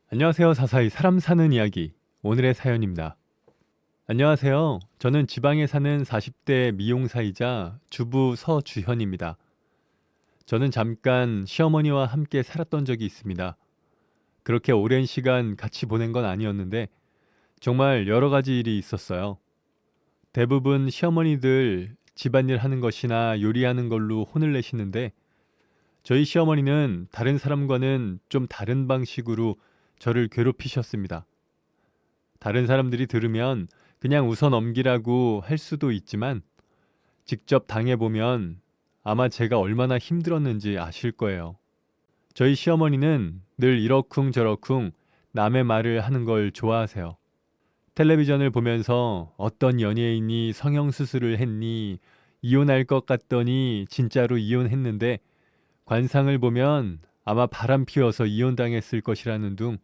안녕하세요. 사사이 사람 사는 이야기 오늘의 사연입니다. 안녕하세요. 저는 지방에 사는 40대 미용사이자 주부 서주현입니다. 저는 잠깐 시어머니와 함께 살았던 적이 있습니다. 그렇게 오랜 시간 같이 보낸 건 아니었는데 정말 여러 가지 일이 있었어요. 대부분 시어머니들 집안일 하는 것이나 요리하는 걸로 혼을 내시는데 저희 시어머니는 다른 사람과는 좀 다른 방식으로 저를 괴롭히셨습니다. 다른 사람들이 들으면 그냥 웃어 넘기라고 할 수도 있지만 직접 당해보면 아마 제가 얼마나 힘들었는지 아실 거예요. 저희 시어머니는 늘 이러쿵저러쿵 남의 말을 하는 걸 좋아하세요. 텔레비전을 보면서 어떤 연예인이 성형수술을 했니, 이혼할 것 같더니 진짜로 이혼했는데 관상을 보면 아마 바람 피워서 이혼당했을 것이라는 둥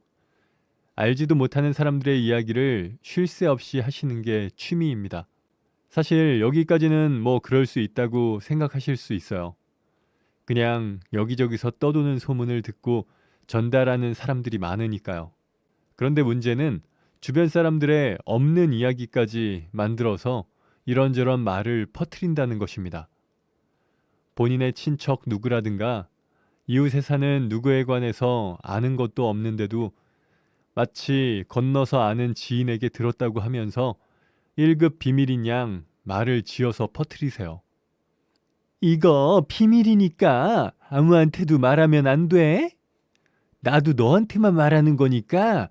알지도 못하는 사람들의 이야기를 쉴 새 없이 하시는 게 취미입니다. 사실 여기까지는 뭐 그럴 수 있다고 생각하실 수 있어요. 그냥 여기저기서 떠도는 소문을 듣고 전달하는 사람들이 많으니까요. 그런데 문제는 주변 사람들의 없는 이야기까지 만들어서 이런저런 말을 퍼뜨린다는 것입니다. 본인의 친척 누구라든가 이웃에 사는 누구에 관해서 아는 것도 없는데도 마치 건너서 아는 지인에게 들었다고 하면서 1급 비밀인 양 말을 지어서 퍼뜨리세요. 이거 비밀이니까 아무한테도 말하면 안 돼? 나도 너한테만 말하는 거니까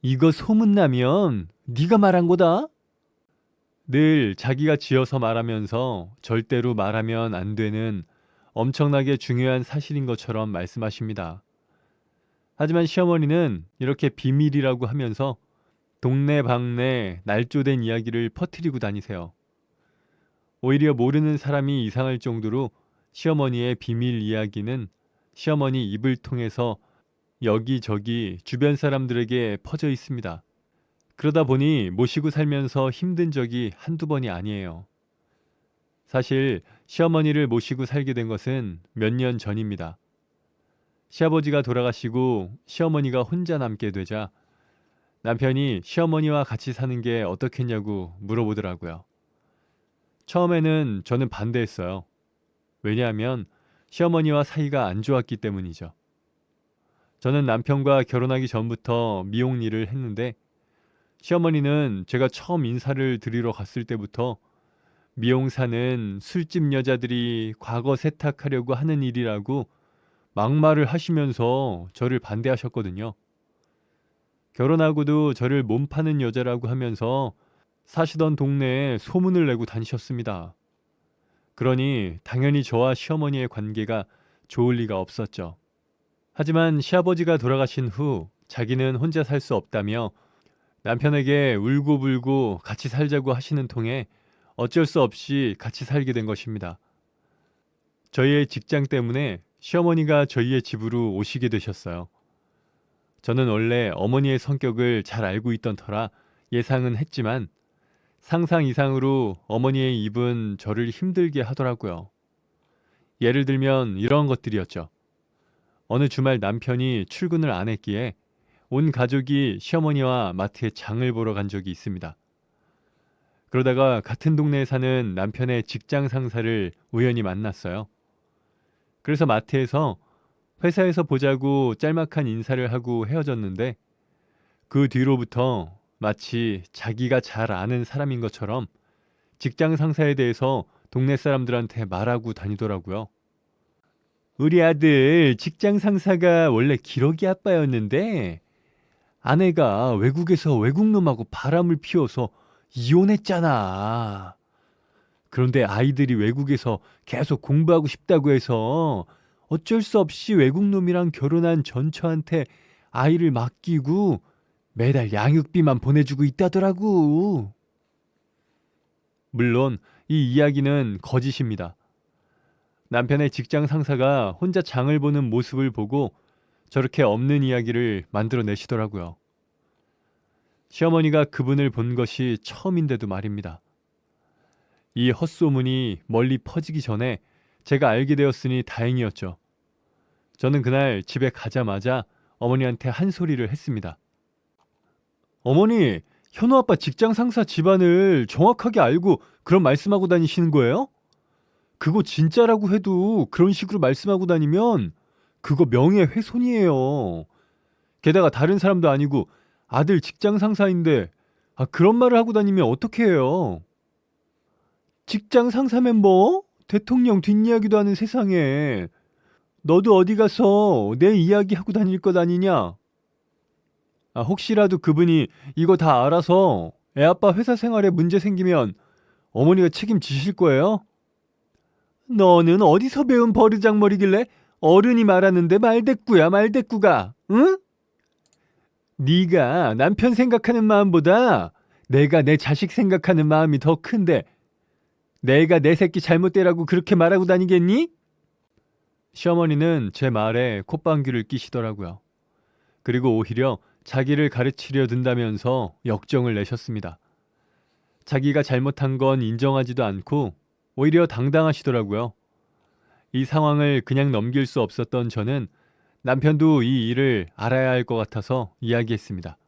이거 소문나면 네가 말한 거다. 늘 자기가 지어서 말하면서 절대로 말하면 안 되는 엄청나게 중요한 사실인 것처럼 말씀하십니다. 하지만 시어머니는 이렇게 비밀이라고 하면서 동네방네 날조된 이야기를 퍼뜨리고 다니세요. 오히려 모르는 사람이 이상할 정도로 시어머니의 비밀 이야기는 시어머니 입을 통해서 여기저기 주변 사람들에게 퍼져 있습니다. 그러다 보니 모시고 살면서 힘든 적이 한두 번이 아니에요. 사실 시어머니를 모시고 살게 된 것은 몇 년 전입니다. 시아버지가 돌아가시고 시어머니가 혼자 남게 되자 남편이 시어머니와 같이 사는 게 어떻겠냐고 물어보더라고요. 처음에는 저는 반대했어요. 왜냐하면 시어머니와 사이가 안 좋았기 때문이죠. 저는 남편과 결혼하기 전부터 미용 일을 했는데 시어머니는 제가 처음 인사를 드리러 갔을 때부터 미용사는 술집 여자들이 과거 세탁하려고 하는 일이라고 막말을 하시면서 저를 반대하셨거든요. 결혼하고도 저를 몸 파는 여자라고 하면서 사시던 동네에 소문을 내고 다니셨습니다. 그러니 당연히 저와 시어머니의 관계가 좋을 리가 없었죠. 하지만 시아버지가 돌아가신 후 자기는 혼자 살 수 없다며 남편에게 울고불고 같이 살자고 하시는 통에 어쩔 수 없이 같이 살게 된 것입니다. 저희의 직장 때문에 시어머니가 저희의 집으로 오시게 되셨어요. 저는 원래 어머니의 성격을 잘 알고 있던 터라 예상은 했지만 상상 이상으로 어머니의 입은 저를 힘들게 하더라고요. 예를 들면 이런 것들이었죠. 어느 주말 남편이 출근을 안 했기에 온 가족이 시어머니와 마트에 장을 보러 간 적이 있습니다. 그러다가 같은 동네에 사는 남편의 직장 상사를 우연히 만났어요. 그래서 마트에서 회사에서 보자고 짤막한 인사를 하고 헤어졌는데 그 뒤로부터 마치 자기가 잘 아는 사람인 것처럼 직장 상사에 대해서 동네 사람들한테 말하고 다니더라고요. 우리 아들 직장 상사가 원래 기러기 아빠였는데 아내가 외국에서 외국놈하고 바람을 피워서 이혼했잖아. 그런데 아이들이 외국에서 계속 공부하고 싶다고 해서 어쩔 수 없이 외국놈이랑 결혼한 전처한테 아이를 맡기고 매달 양육비만 보내주고 있다더라고. 물론 이 이야기는 거짓입니다. 남편의 직장 상사가 혼자 장을 보는 모습을 보고 저렇게 없는 이야기를 만들어내시더라고요. 시어머니가 그분을 본 것이 처음인데도 말입니다. 이 헛소문이 멀리 퍼지기 전에 제가 알게 되었으니 다행이었죠. 저는 그날 집에 가자마자 어머니한테 한 소리를 했습니다. 어머니, 현우 아빠 직장 상사 집안을 정확하게 알고 그런 말씀하고 다니시는 거예요? 그거 진짜라고 해도 그런 식으로 말씀하고 다니면 그거 명예훼손이에요. 게다가 다른 사람도 아니고 아들 직장 상사인데 그런 말을 하고 다니면 어떻게 해요? 직장 상사면 뭐? 대통령 뒷이야기도 하는 세상에 너도 어디 가서 내 이야기 하고 다닐 것 아니냐? 혹시라도 그분이 이거 다 알아서 애아빠 회사 생활에 문제 생기면 어머니가 책임지실 거예요? 너는 어디서 배운 버르장머리길래 어른이 말하는데 말대꾸야 말대꾸가, 응? 네가 남편 생각하는 마음보다 내가 내 자식 생각하는 마음이 더 큰데 내가 내 새끼 잘못되라고 그렇게 말하고 다니겠니? 시어머니는 제 말에 콧방귀를 끼시더라고요. 그리고 오히려 자기를 가르치려 든다면서 역정을 내셨습니다. 자기가 잘못한 건 인정하지도 않고 오히려 당당하시더라고요. 이 상황을 그냥 넘길 수 없었던 저는 남편도 이 일을 알아야 할 것 같아서 이야기했습니다.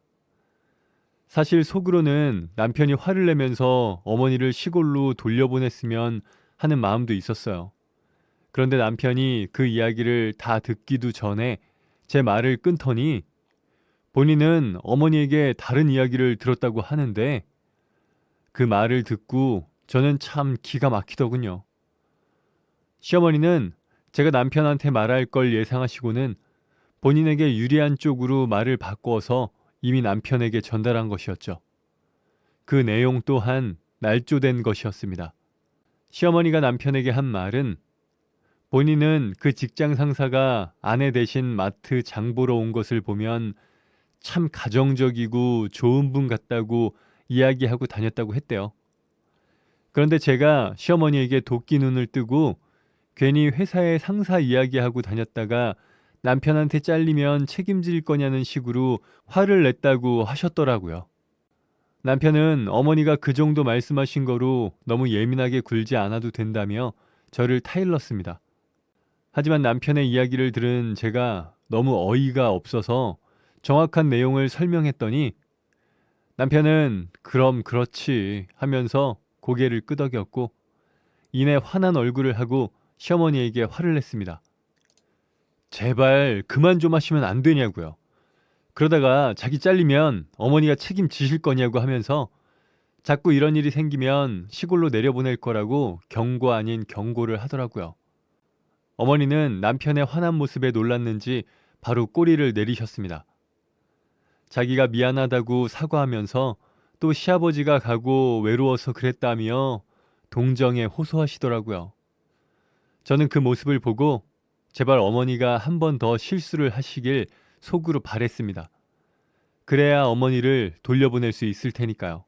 사실 속으로는 남편이 화를 내면서 어머니를 시골로 돌려보냈으면 하는 마음도 있었어요. 그런데 남편이 그 이야기를 다 듣기도 전에 제 말을 끊더니 본인은 어머니에게 다른 이야기를 들었다고 하는데 그 말을 듣고 저는 참 기가 막히더군요. 시어머니는 제가 남편한테 말할 걸 예상하시고는 본인에게 유리한 쪽으로 말을 바꿔서 이미 남편에게 전달한 것이었죠. 그 내용 또한 날조된 것이었습니다. 시어머니가 남편에게 한 말은 본인은 그 직장 상사가 아내 대신 마트 장 보러 온 것을 보면 참 가정적이고 좋은 분 같다고 이야기하고 다녔다고 했대요. 그런데 제가 시어머니에게 도끼 눈을 뜨고 괜히 회사의 상사 이야기하고 다녔다가 남편한테 잘리면 책임질 거냐는 식으로 화를 냈다고 하셨더라고요. 남편은 어머니가 그 정도 말씀하신 거로 너무 예민하게 굴지 않아도 된다며 저를 타일렀습니다. 하지만 남편의 이야기를 들은 제가 너무 어이가 없어서 정확한 내용을 설명했더니 남편은 그럼 그렇지 하면서 고개를 끄덕였고 이내 화난 얼굴을 하고 시어머니에게 화를 냈습니다. 제발 그만 좀 하시면 안 되냐고요. 그러다가 자기 잘리면 어머니가 책임지실 거냐고 하면서 자꾸 이런 일이 생기면 시골로 내려보낼 거라고 경고 아닌 경고를 하더라고요. 어머니는 남편의 화난 모습에 놀랐는지 바로 꼬리를 내리셨습니다. 자기가 미안하다고 사과하면서 또 시아버지가 가고 외로워서 그랬다며 동정에 호소하시더라고요. 저는 그 모습을 보고 제발 어머니가 한 번 더 실수를 하시길 속으로 바랬습니다. 그래야 어머니를 돌려보낼 수 있을 테니까요.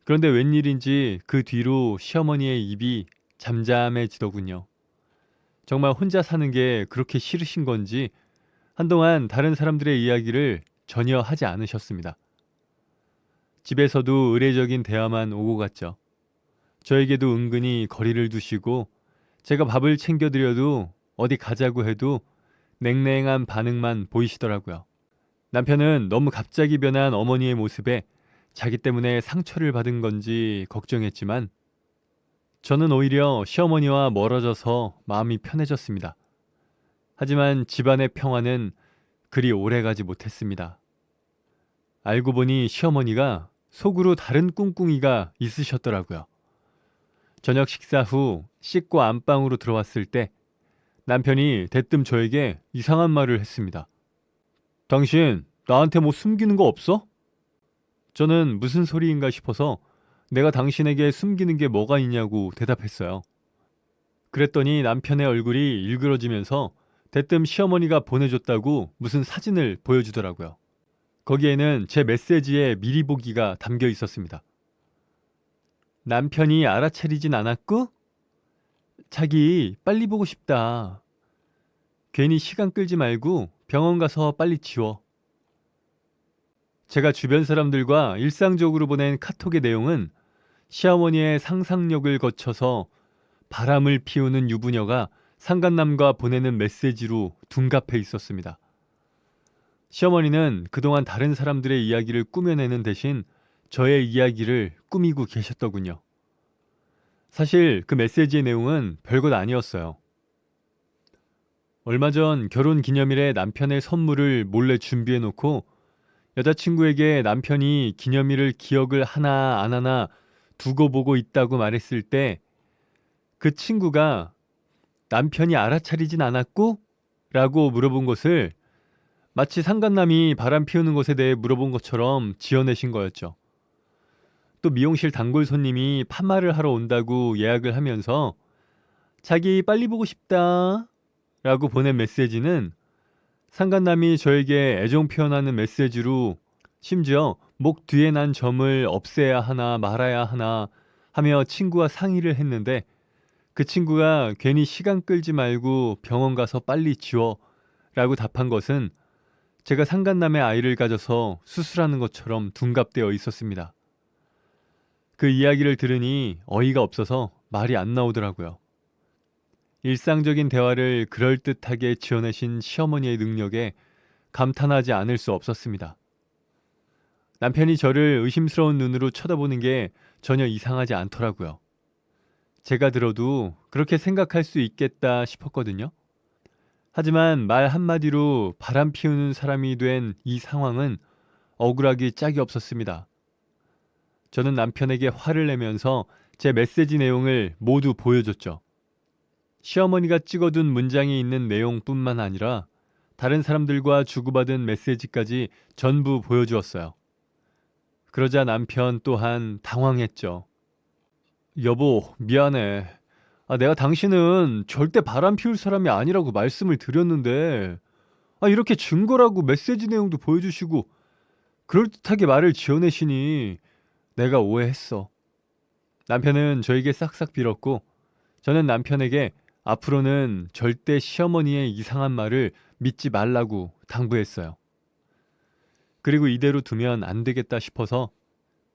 그런데 웬일인지 그 뒤로 시어머니의 입이 잠잠해지더군요. 정말 혼자 사는 게 그렇게 싫으신 건지 한동안 다른 사람들의 이야기를 전혀 하지 않으셨습니다. 집에서도 의례적인 대화만 오고 갔죠. 저에게도 은근히 거리를 두시고 제가 밥을 챙겨드려도 어디 가자고 해도 냉랭한 반응만 보이시더라고요. 남편은 너무 갑자기 변한 어머니의 모습에 자기 때문에 상처를 받은 건지 걱정했지만 저는 오히려 시어머니와 멀어져서 마음이 편해졌습니다. 하지만 집안의 평화는 그리 오래가지 못했습니다. 알고 보니 시어머니가 속으로 다른 꿍꿍이가 있으셨더라고요. 저녁 식사 후 씻고 안방으로 들어왔을 때 남편이 대뜸 저에게 이상한 말을 했습니다. 당신 나한테 뭐 숨기는 거 없어? 저는 무슨 소리인가 싶어서 내가 당신에게 숨기는 게 뭐가 있냐고 대답했어요. 그랬더니 남편의 얼굴이 일그러지면서 대뜸 시어머니가 보내줬다고 무슨 사진을 보여주더라고요. 거기에는 제 메시지에 미리 보기가 담겨 있었습니다. 남편이 알아차리진 않았고? 자기 빨리 보고 싶다. 괜히 시간 끌지 말고 병원 가서 빨리 지워. 제가 주변 사람들과 일상적으로 보낸 카톡의 내용은 시어머니의 상상력을 거쳐서 바람을 피우는 유부녀가 상간남과 보내는 메시지로 둔갑해 있었습니다. 시어머니는 그동안 다른 사람들의 이야기를 꾸며내는 대신 저의 이야기를 꾸미고 계셨더군요. 사실 그 메시지의 내용은 별것 아니었어요. 얼마 전 결혼 기념일에 남편의 선물을 몰래 준비해 놓고 여자친구에게 남편이 기념일을 기억을 하나 안 하나 두고 보고 있다고 말했을 때 그 친구가 남편이 알아차리진 않았고? 라고 물어본 것을 마치 상간남이 바람 피우는 것에 대해 물어본 것처럼 지어내신 거였죠. 또 미용실 단골 손님이 파마를 하러 온다고 예약을 하면서 자기 빨리 보고 싶다 라고 보낸 메시지는 상간남이 저에게 애정 표현하는 메시지로 심지어 목 뒤에 난 점을 없애야 하나 말아야 하나 하며 친구와 상의를 했는데 그 친구가 괜히 시간 끌지 말고 병원 가서 빨리 지워 라고 답한 것은 제가 상간남의 아이를 가져서 수술하는 것처럼 둔갑되어 있었습니다. 그 이야기를 들으니 어이가 없어서 말이 안 나오더라고요. 일상적인 대화를 그럴듯하게 지어내신 시어머니의 능력에 감탄하지 않을 수 없었습니다. 남편이 저를 의심스러운 눈으로 쳐다보는 게 전혀 이상하지 않더라고요. 제가 들어도 그렇게 생각할 수 있겠다 싶었거든요. 하지만 말 한마디로 바람 피우는 사람이 된 이 상황은 억울하기 짝이 없었습니다. 저는 남편에게 화를 내면서 제 메시지 내용을 모두 보여줬죠. 시어머니가 찍어둔 문장이 있는 내용뿐만 아니라 다른 사람들과 주고받은 메시지까지 전부 보여주었어요. 그러자 남편 또한 당황했죠. 여보, 미안해. 내가 당신은 절대 바람 피울 사람이 아니라고 말씀을 드렸는데, 이렇게 증거라고 메시지 내용도 보여주시고, 그럴듯하게 말을 지어내시니 내가 오해했어. 남편은 저에게 싹싹 빌었고, 저는 남편에게 앞으로는 절대 시어머니의 이상한 말을 믿지 말라고 당부했어요. 그리고 이대로 두면 안 되겠다 싶어서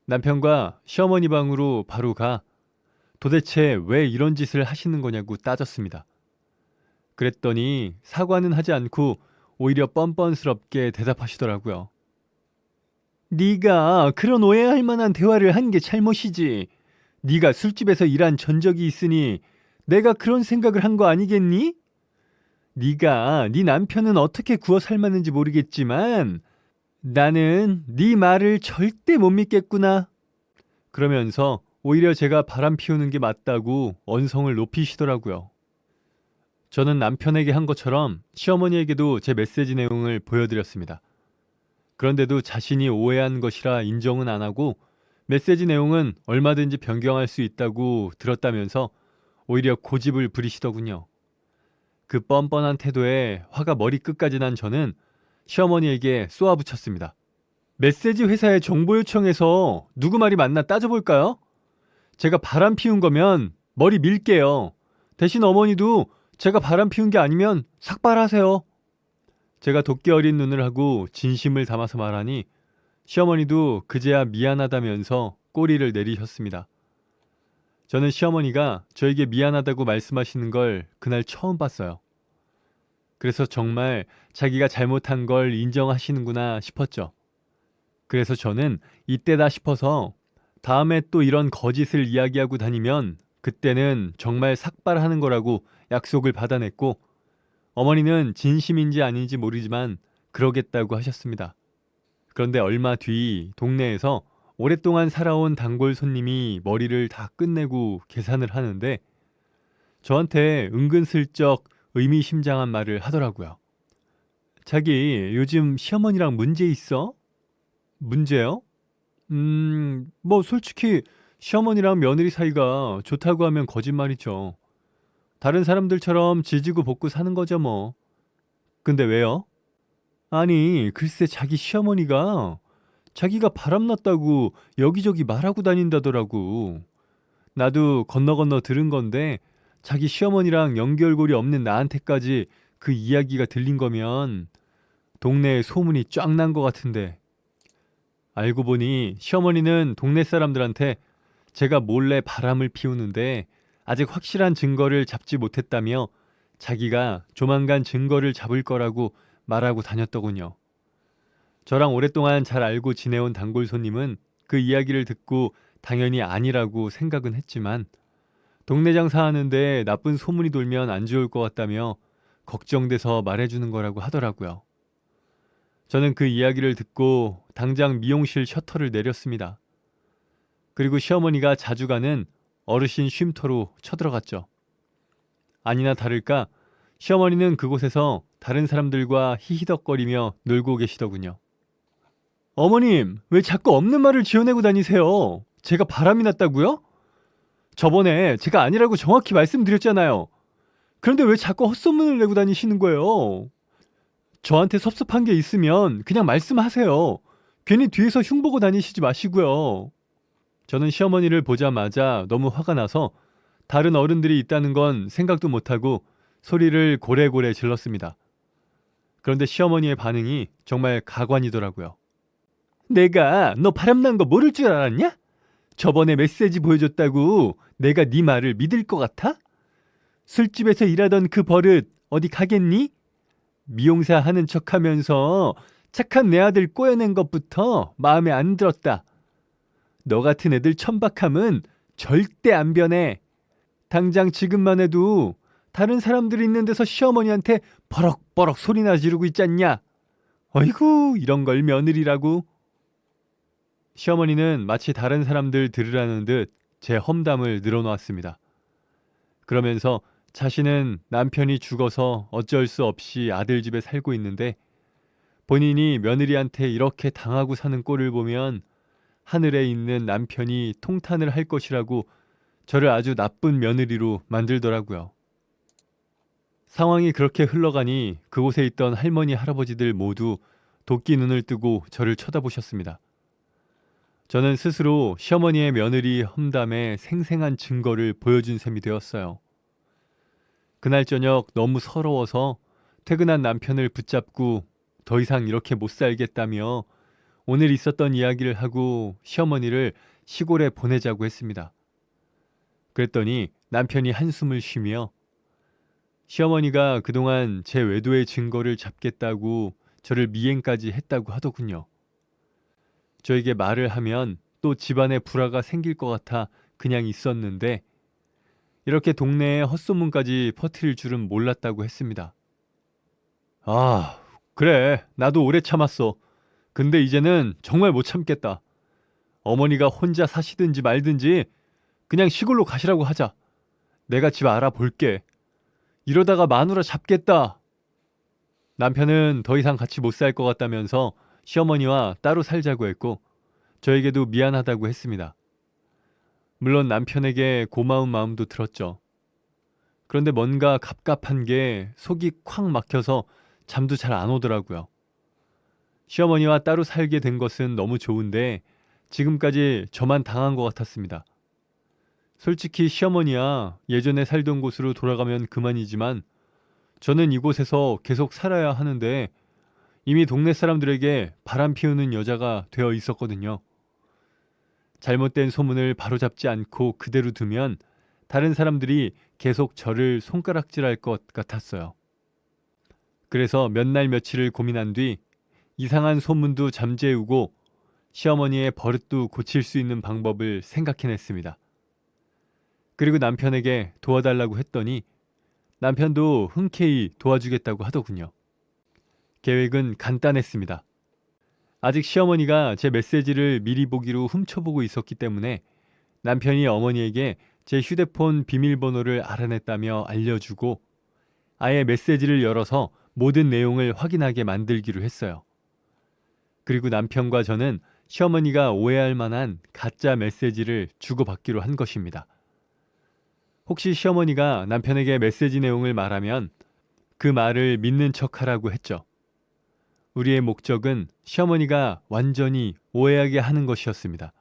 남편과 시어머니 방으로 바로 가 도대체 왜 이런 짓을 하시는 거냐고 따졌습니다. 그랬더니 사과는 하지 않고 오히려 뻔뻔스럽게 대답하시더라고요. 네가 그런 오해할 만한 대화를 한 게 잘못이지. 네가 술집에서 일한 전적이 있으니 내가 그런 생각을 한 거 아니겠니? 네가 네 남편은 어떻게 구워 삶았는지 모르겠지만 나는 네 말을 절대 못 믿겠구나. 그러면서 오히려 제가 바람 피우는 게 맞다고 언성을 높이시더라고요. 저는 남편에게 한 것처럼 시어머니에게도 제 메시지 내용을 보여드렸습니다. 그런데도 자신이 오해한 것이라 인정은 안 하고 메시지 내용은 얼마든지 변경할 수 있다고 들었다면서 오히려 고집을 부리시더군요. 그 뻔뻔한 태도에 화가 머리끝까지 난 저는 시어머니에게 쏘아붙였습니다. 메시지 회사에 정보 요청해서 누구 말이 맞나 따져볼까요? 제가 바람 피운 거면 머리 밀게요. 대신 어머니도 제가 바람 피운 게 아니면 삭발하세요. 제가 도끼 어린 눈을 하고 진심을 담아서 말하니 시어머니도 그제야 미안하다면서 꼬리를 내리셨습니다. 저는 시어머니가 저에게 미안하다고 말씀하시는 걸 그날 처음 봤어요. 그래서 정말 자기가 잘못한 걸 인정하시는구나 싶었죠. 그래서 저는 이때다 싶어서 다음에 또 이런 거짓을 이야기하고 다니면 그때는 정말 삭발하는 거라고 약속을 받아냈고 어머니는 진심인지 아닌지 모르지만 그러겠다고 하셨습니다. 그런데 얼마 뒤 동네에서 오랫동안 살아온 단골 손님이 머리를 다 끝내고 계산을 하는데 저한테 은근슬쩍 의미심장한 말을 하더라고요. 자기 요즘 시어머니랑 문제 있어? 문제요? 뭐 솔직히 시어머니랑 며느리 사이가 좋다고 하면 거짓말이죠. 다른 사람들처럼 지지고 볶고 사는 거죠 뭐. 근데 왜요? 아니 글쎄 자기 시어머니가 자기가 바람났다고 여기저기 말하고 다닌다더라고. 나도 건너 건너 들은 건데 자기 시어머니랑 연결고리 없는 나한테까지 그 이야기가 들린 거면 동네에 소문이 쫙 난 것 같은데. 알고 보니 시어머니는 동네 사람들한테 제가 몰래 바람을 피우는데 아직 확실한 증거를 잡지 못했다며 자기가 조만간 증거를 잡을 거라고 말하고 다녔더군요. 저랑 오랫동안 잘 알고 지내온 단골 손님은 그 이야기를 듣고 당연히 아니라고 생각은 했지만 동네 장사하는데 나쁜 소문이 돌면 안 좋을 것 같다며 걱정돼서 말해주는 거라고 하더라고요. 저는 그 이야기를 듣고 당장 미용실 셔터를 내렸습니다. 그리고 시어머니가 자주 가는 어르신 쉼터로 쳐들어갔죠. 아니나 다를까 시어머니는 그곳에서 다른 사람들과 히히덕거리며 놀고 계시더군요. 어머님, 왜 자꾸 없는 말을 지어내고 다니세요? 제가 바람이 났다고요? 저번에 제가 아니라고 정확히 말씀드렸잖아요. 그런데 왜 자꾸 헛소문을 내고 다니시는 거예요? 저한테 섭섭한 게 있으면 그냥 말씀하세요. 괜히 뒤에서 흉보고 다니시지 마시고요. 저는 시어머니를 보자마자 너무 화가 나서 다른 어른들이 있다는 건 생각도 못하고 소리를 고래고래 질렀습니다. 그런데 시어머니의 반응이 정말 가관이더라고요. 내가 너 바람난 거 모를 줄 알았냐? 저번에 메시지 보여줬다고 내가 네 말을 믿을 것 같아? 술집에서 일하던 그 버릇 어디 가겠니? 미용사 하는 척하면서 착한 내 아들 꼬여낸 것부터 마음에 안 들었다. 너 같은 애들 천박함은 절대 안 변해. 당장 지금만 해도 다른 사람들이 있는 데서 시어머니한테 버럭버럭 소리나 지르고 있잖냐. 어이구, 이런 걸 며느리라고. 시어머니는 마치 다른 사람들 들으라는 듯 제 험담을 늘어놓았습니다. 그러면서 자신은 남편이 죽어서 어쩔 수 없이 아들 집에 살고 있는데 본인이 며느리한테 이렇게 당하고 사는 꼴을 보면 하늘에 있는 남편이 통탄을 할 것이라고 저를 아주 나쁜 며느리로 만들더라고요. 상황이 그렇게 흘러가니 그곳에 있던 할머니 할아버지들 모두 도끼 눈을 뜨고 저를 쳐다보셨습니다. 저는 스스로 시어머니의 며느리 험담에 생생한 증거를 보여준 셈이 되었어요. 그날 저녁 너무 서러워서 퇴근한 남편을 붙잡고 더 이상 이렇게 못 살겠다며 오늘 있었던 이야기를 하고 시어머니를 시골에 보내자고 했습니다. 그랬더니 남편이 한숨을 쉬며 시어머니가 그동안 제 외도의 증거를 잡겠다고 저를 미행까지 했다고 하더군요. 저에게 말을 하면 또 집안에 불화가 생길 것 같아 그냥 있었는데 이렇게 동네에 헛소문까지 퍼뜨릴 줄은 몰랐다고 했습니다. 아, 그래. 나도 오래 참았어. 근데 이제는 정말 못 참겠다. 어머니가 혼자 사시든지 말든지 그냥 시골로 가시라고 하자. 내가 집 알아볼게. 이러다가 마누라 잡겠다. 남편은 더 이상 같이 못 살 것 같다면서 시어머니와 따로 살자고 했고 저에게도 미안하다고 했습니다. 물론 남편에게 고마운 마음도 들었죠. 그런데 뭔가 갑갑한 게 속이 콱 막혀서 잠도 잘 안 오더라고요. 시어머니와 따로 살게 된 것은 너무 좋은데 지금까지 저만 당한 것 같았습니다. 솔직히 시어머니야 예전에 살던 곳으로 돌아가면 그만이지만 저는 이곳에서 계속 살아야 하는데 이미 동네 사람들에게 바람 피우는 여자가 되어 있었거든요. 잘못된 소문을 바로잡지 않고 그대로 두면 다른 사람들이 계속 저를 손가락질할 것 같았어요. 그래서 몇 날 며칠을 고민한 뒤 이상한 소문도 잠재우고 시어머니의 버릇도 고칠 수 있는 방법을 생각해냈습니다. 그리고 남편에게 도와달라고 했더니 남편도 흔쾌히 도와주겠다고 하더군요. 계획은 간단했습니다. 아직 시어머니가 제 메시지를 미리 보기로 훔쳐보고 있었기 때문에 남편이 어머니에게 제 휴대폰 비밀번호를 알아냈다며 알려주고 아예 메시지를 열어서 모든 내용을 확인하게 만들기로 했어요. 그리고 남편과 저는 시어머니가 오해할 만한 가짜 메시지를 주고받기로 한 것입니다. 혹시 시어머니가 남편에게 메시지 내용을 말하면 그 말을 믿는 척하라고 했죠. 우리의 목적은 시어머니가 완전히 오해하게 하는 것이었습니다.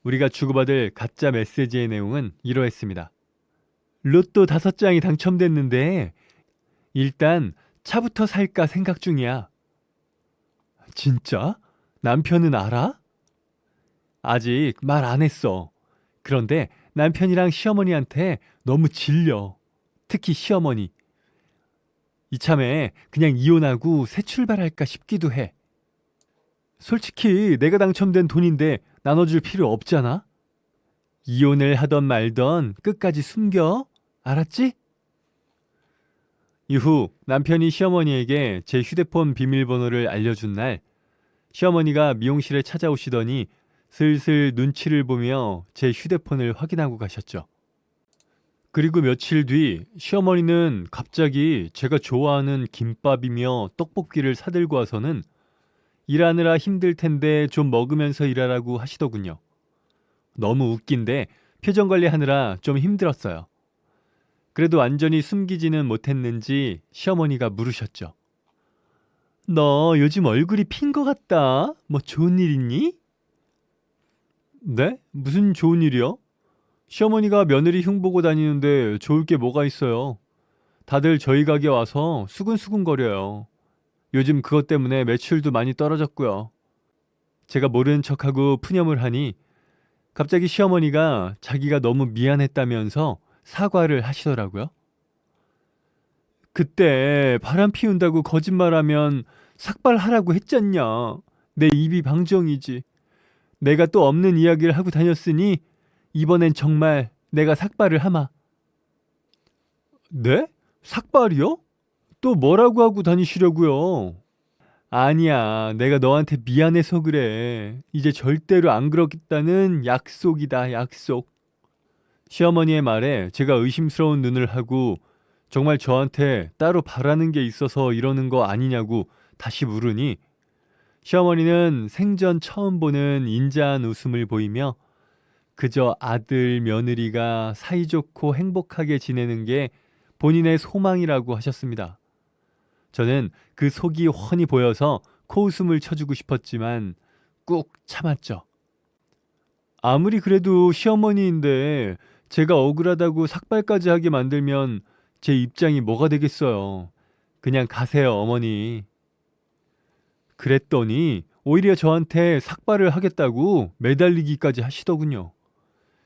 우리가 주고받을 가짜 메시지의 내용은 이러했습니다. 로또 5장이 당첨됐는데 일단 차부터 살까 생각 중이야. 진짜? 남편은 알아? 아직 말 안 했어. 그런데 남편이랑 시어머니한테 너무 질려. 특히 시어머니. 이참에 그냥 이혼하고 새 출발할까 싶기도 해. 솔직히 내가 당첨된 돈인데 나눠줄 필요 없잖아. 이혼을 하던 말던 끝까지 숨겨. 알았지? 이후 남편이 시어머니에게 제 휴대폰 비밀번호를 알려준 날, 시어머니가 미용실에 찾아오시더니 슬슬 눈치를 보며 제 휴대폰을 확인하고 가셨죠. 그리고 며칠 뒤 시어머니는 갑자기 제가 좋아하는 김밥이며 떡볶이를 사들고 와서는 일하느라 힘들 텐데 좀 먹으면서 일하라고 하시더군요. 너무 웃긴데 표정 관리하느라 좀 힘들었어요. 그래도 완전히 숨기지는 못했는지 시어머니가 물으셨죠. 너 요즘 얼굴이 핀 것 같다. 뭐 좋은 일 있니? 네? 무슨 좋은 일이요? 시어머니가 며느리 흉보고 다니는데 좋을 게 뭐가 있어요. 다들 저희 가게 와서 수근수근거려요. 요즘 그것 때문에 매출도 많이 떨어졌고요. 제가 모르는 척하고 푸념을 하니 갑자기 시어머니가 자기가 너무 미안했다면서 사과를 하시더라고요. 그때 바람 피운다고 거짓말하면 삭발하라고 했잖냐. 내 입이 방정이지. 내가 또 없는 이야기를 하고 다녔으니 이번엔 정말 내가 삭발을 하마. 네? 삭발이요? 또 뭐라고 하고 다니시려고요? 아니야, 내가 너한테 미안해서 그래. 이제 절대로 안 그러겠다는 약속이다, 약속. 시어머니의 말에 제가 의심스러운 눈을 하고 정말 저한테 따로 바라는 게 있어서 이러는 거 아니냐고 다시 물으니 시어머니는 생전 처음 보는 인자한 웃음을 보이며 그저 아들, 며느리가 사이좋고 행복하게 지내는 게 본인의 소망이라고 하셨습니다. 저는 그 속이 훤히 보여서 코웃음을 쳐주고 싶었지만 꾹 참았죠. 아무리 그래도 시어머니인데 제가 억울하다고 삭발까지 하게 만들면 제 입장이 뭐가 되겠어요. 그냥 가세요, 어머니. 그랬더니 오히려 저한테 삭발을 하겠다고 매달리기까지 하시더군요.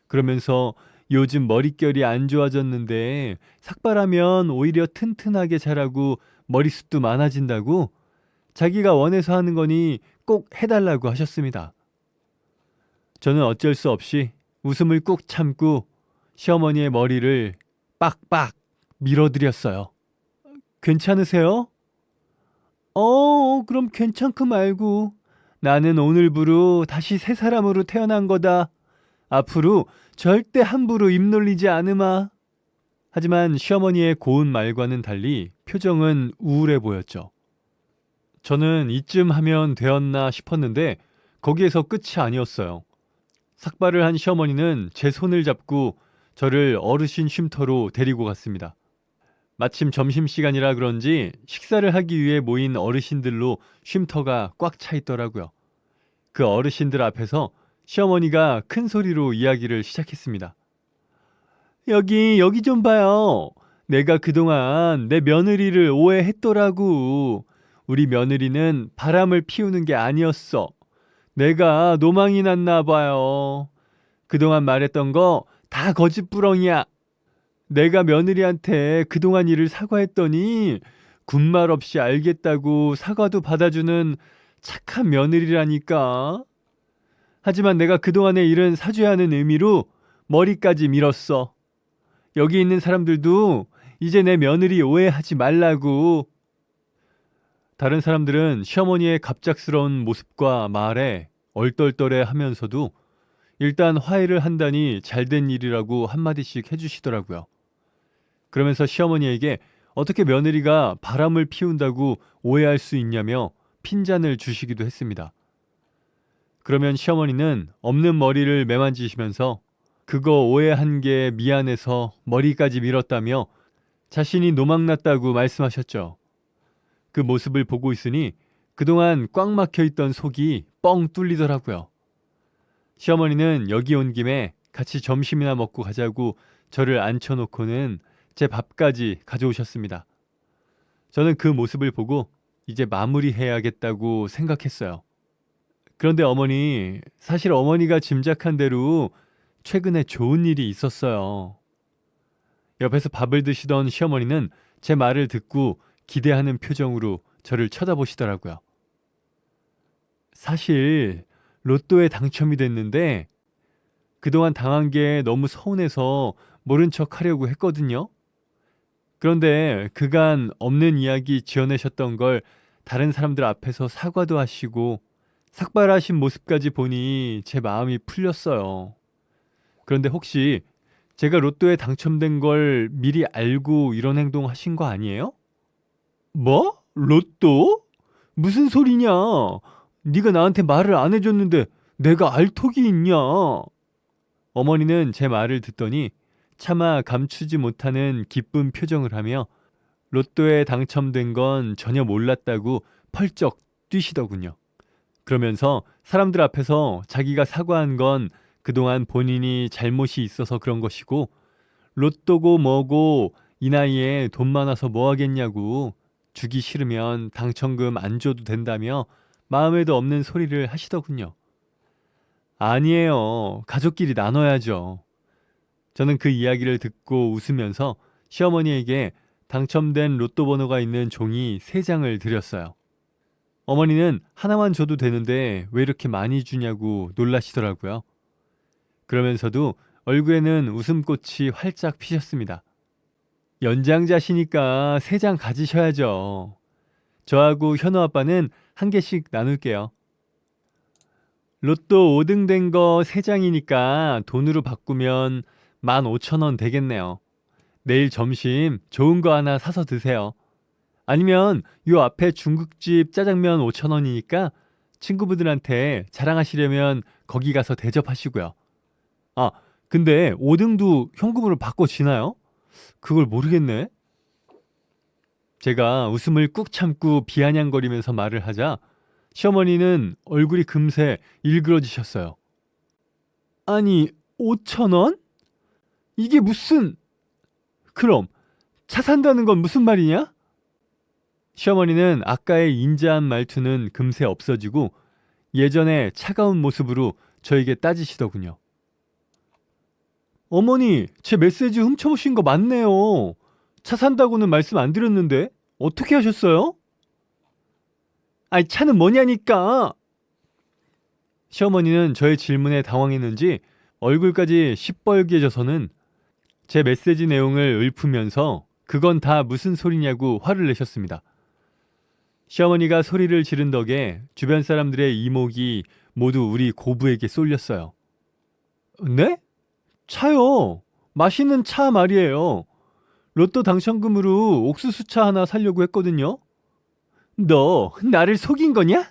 그러면서 요즘 머릿결이 안 좋아졌는데 삭발하면 오히려 튼튼하게 자라고 머리숱도 많아진다고 자기가 원해서 하는 거니 꼭 해달라고 하셨습니다. 저는 어쩔 수 없이 웃음을 꾹 참고 시어머니의 머리를 빡빡 밀어드렸어요. 괜찮으세요? 그럼 괜찮고 말고. 나는 오늘부로 다시 새 사람으로 태어난 거다. 앞으로 절대 함부로 입 놀리지 않으마. 하지만 시어머니의 고운 말과는 달리 표정은 우울해 보였죠. 저는 이쯤 하면 되었나 싶었는데 거기에서 끝이 아니었어요. 삭발을 한 시어머니는 제 손을 잡고 저를 어르신 쉼터로 데리고 갔습니다. 마침 점심시간이라 그런지 식사를 하기 위해 모인 어르신들로 쉼터가 꽉 차 있더라고요. 그 어르신들 앞에서 시어머니가 큰 소리로 이야기를 시작했습니다. 여기 좀 봐요. 내가 그동안 내 며느리를 오해했더라고. 우리 며느리는 바람을 피우는 게 아니었어. 내가 노망이 났나 봐요. 그동안 말했던 거 다 거짓부렁이야. 내가 며느리한테 그동안 일을 사과했더니 군말 없이 알겠다고 사과도 받아주는 착한 며느리라니까. 하지만 내가 그동안의 일은 사죄 하는 의미로 머리까지 밀었어. 여기 있는 사람들도 이제 내 며느리 오해하지 말라고. 다른 사람들은 시어머니의 갑작스러운 모습과 말에 얼떨떨해 하면서도 일단 화해를 한다니 잘된 일이라고 한마디씩 해주시더라고요. 그러면서 시어머니에게 어떻게 며느리가 바람을 피운다고 오해할 수 있냐며 핀잔을 주시기도 했습니다. 그러면 시어머니는 없는 머리를 매만지시면서 그거 오해한 게 미안해서 머리까지 밀었다며 자신이 노망났다고 말씀하셨죠. 그 모습을 보고 있으니 그동안 꽉 막혀 있던 속이 뻥 뚫리더라고요. 시어머니는 여기 온 김에 같이 점심이나 먹고 가자고 저를 앉혀놓고는 제 밥까지 가져오셨습니다. 저는 그 모습을 보고 이제 마무리해야겠다고 생각했어요. 그런데 어머니, 사실 어머니가 짐작한 대로 최근에 좋은 일이 있었어요. 옆에서 밥을 드시던 시어머니는 제 말을 듣고 기대하는 표정으로 저를 쳐다보시더라고요. 사실 로또에 당첨이 됐는데 그동안 당한 게 너무 서운해서 모른 척 하려고 했거든요. 그런데 그간 없는 이야기 지어내셨던 걸 다른 사람들 앞에서 사과도 하시고 삭발하신 모습까지 보니 제 마음이 풀렸어요. 그런데 혹시 제가 로또에 당첨된 걸 미리 알고 이런 행동 하신 거 아니에요? 뭐? 로또? 무슨 소리냐? 네가 나한테 말을 안 해줬는데 내가 알 턱이 있냐? 어머니는 제 말을 듣더니 차마 감추지 못하는 기쁜 표정을 하며 로또에 당첨된 건 전혀 몰랐다고 펄쩍 뛰시더군요. 그러면서 사람들 앞에서 자기가 사과한 건 그동안 본인이 잘못이 있어서 그런 것이고 로또고 뭐고 이 나이에 돈 많아서 뭐 하겠냐고 주기 싫으면 당첨금 안 줘도 된다며 마음에도 없는 소리를 하시더군요. 아니에요. 가족끼리 나눠야죠. 저는 그 이야기를 듣고 웃으면서 시어머니에게 당첨된 로또 번호가 있는 종이 3장을 드렸어요. 어머니는 하나만 줘도 되는데 왜 이렇게 많이 주냐고 놀라시더라고요. 그러면서도 얼굴에는 웃음꽃이 활짝 피셨습니다. 연장자시니까 3장 가지셔야죠. 저하고 현우 아빠는 한 개씩 나눌게요. 로또 5등 된 거 3장이니까 돈으로 바꾸면 15,000원 되겠네요. 내일 점심 좋은 거 하나 사서 드세요. 아니면 요 앞에 중국집 짜장면 5,000원이니까 친구분들한테 자랑하시려면 거기 가서 대접하시고요. 아, 근데 5등도 현금으로 바꿔지나요? 그걸 모르겠네. 제가 웃음을 꾹 참고 비아냥거리면서 말을 하자 시어머니는 얼굴이 금세 일그러지셨어요. 아니, 5,000원? 이게 무슨... 그럼 차 산다는 건 무슨 말이냐? 시어머니는 아까의 인자한 말투는 금세 없어지고 예전의 차가운 모습으로 저에게 따지시더군요. 어머니, 제 메시지 훔쳐보신 거 맞네요. 차 산다고는 말씀 안 드렸는데 어떻게 하셨어요? 아이, 차는 뭐냐니까. 시어머니는 저의 질문에 당황했는지 얼굴까지 시뻘개져서는 제 메시지 내용을 읊으면서 그건 다 무슨 소리냐고 화를 내셨습니다. 시어머니가 소리를 지른 덕에 주변 사람들의 이목이 모두 우리 고부에게 쏠렸어요. 네? 차요. 맛있는 차 말이에요. 로또 당첨금으로 옥수수차 하나 사려고 했거든요. 너 나를 속인 거냐?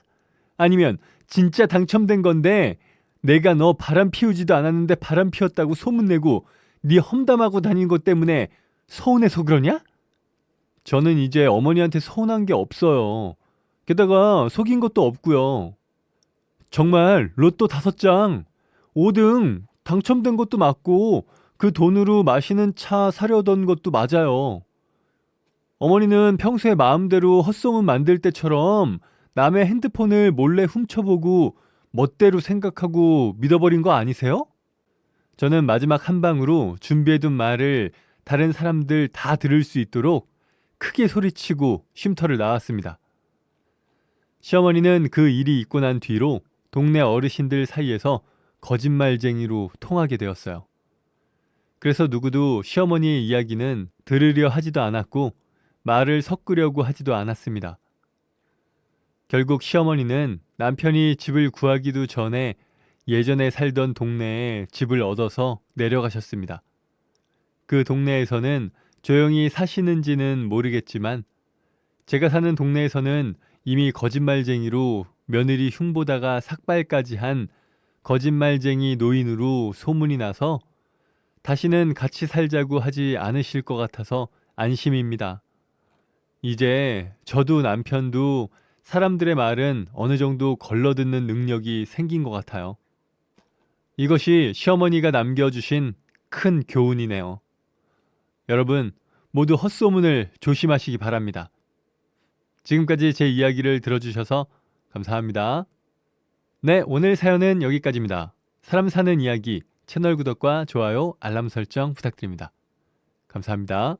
아니면 진짜 당첨된 건데 내가 너 바람 피우지도 않았는데 바람 피웠다고 소문내고 네 험담하고 다닌 것 때문에 서운해서 그러냐? 저는 이제 어머니한테 서운한 게 없어요. 게다가 속인 것도 없고요. 정말 로또 5장 5등 당첨된 것도 맞고 그 돈으로 마시는 차 사려던 것도 맞아요. 어머니는 평소에 마음대로 헛소문 만들 때처럼 남의 핸드폰을 몰래 훔쳐보고 멋대로 생각하고 믿어버린 거 아니세요? 저는 마지막 한 방으로 준비해둔 말을 다른 사람들 다 들을 수 있도록 크게 소리치고 쉼터를 나왔습니다. 시어머니는 그 일이 있고 난 뒤로 동네 어르신들 사이에서 거짓말쟁이로 통하게 되었어요. 그래서 누구도 시어머니의 이야기는 들으려 하지도 않았고 말을 섞으려고 하지도 않았습니다. 결국 시어머니는 남편이 집을 구하기도 전에 예전에 살던 동네에 집을 얻어서 내려가셨습니다. 그 동네에서는 조용히 사시는지는 모르겠지만 제가 사는 동네에서는 이미 거짓말쟁이로 며느리 흉보다가 삭발까지 한 거짓말쟁이 노인으로 소문이 나서 다시는 같이 살자고 하지 않으실 것 같아서 안심입니다. 이제 저도 남편도 사람들의 말은 어느 정도 걸러듣는 능력이 생긴 것 같아요. 이것이 시어머니가 남겨주신 큰 교훈이네요. 여러분 모두 헛소문을 조심하시기 바랍니다. 지금까지 제 이야기를 들어주셔서 감사합니다. 네, 오늘 사연은 여기까지입니다. 사람 사는 이야기 채널 구독과 좋아요, 알람 설정 부탁드립니다. 감사합니다.